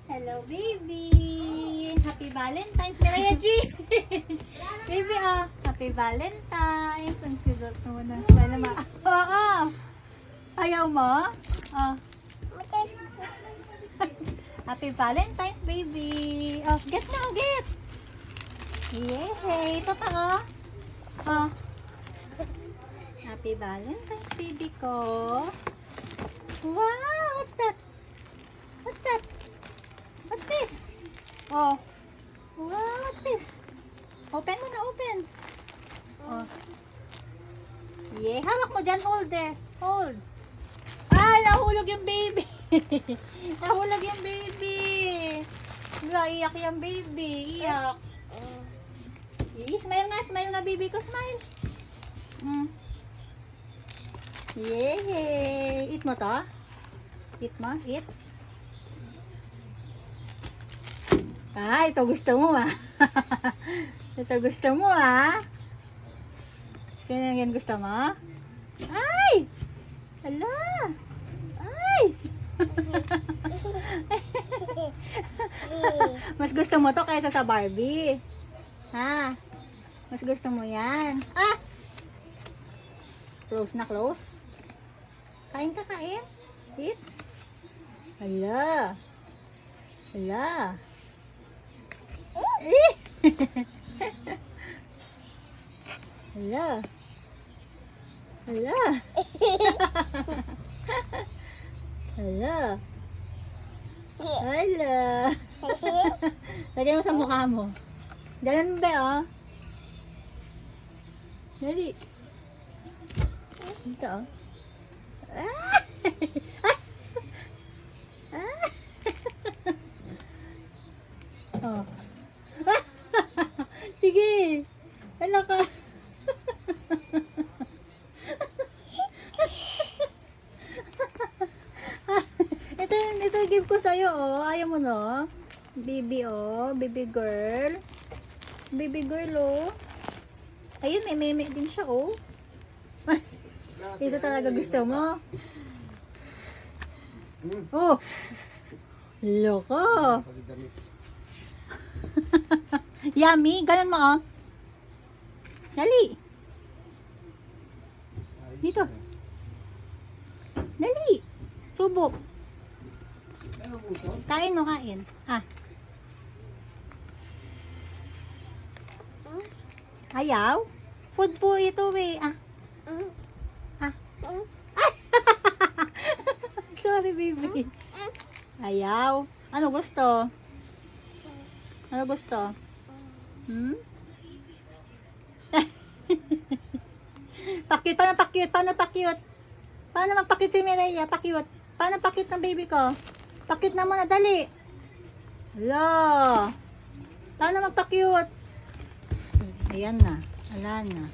Hello, baby. Happy Valentine's, Mireya G. Baby, oh. Happy Valentine's. Ang silot naman ng smile naman. Oo. Ayaw mo? Oh. Happy Valentine's, baby. Oh, get na, get. Yay. Ito pa, oh. Oh. Happy Valentine's, baby ko. Wow, what's that? What's that? What's this? Oh. Wow, what's this? Open mo na, open. Oh. Yeah, hawak mo dyan. Hold there. Hold. Ah, nahulog yung baby. Nahulog yung baby. Wala, iyak yung baby. Iyak. Smile na, baby ko. Smile. Yay! Eat mo to? Eat mo? Eat? Ah, ito gusto mo ah. Ito gusto mo ah. Sino yan gusto mo? Ay! Hala! Ay! Mas gusto mo to kaysa sa Barbie. Ha? Mas gusto mo yan. Ah! Close na, close. Kain ka, kain. Eat. Hala. Hala. Hala. Hala. Hala. Hala. Lagay mo sa mukha mo. Ganun ba, oh? Dali. Ito, oh. Ah! Ah! Oh. Sige. Ano ka? Ito yung give ko sa'yo, oh. Ayaw mo, no? Baby, oh. Baby girl. Baby girl, oh. Ayun, may meme din siya, oh. Ito talaga gusto mo. Oh. Loko. Yummy. Ganun mo, oh. Dali. Dito. Dali. Subok. Kain mo, kain. Ah. Ayaw? Food po ito, eh. Ah. Ah. Sorry, baby. Ayaw. Ano gusto? Ano gusto? Pakyut. Paano pakyut? Paano pakyut? Paano magpakyut si Mireya? Pakyut. Paano pakyut ng baby ko? Pakyut na muna, dali. Hala. Paano magpakyut? Ayan na. Wala na.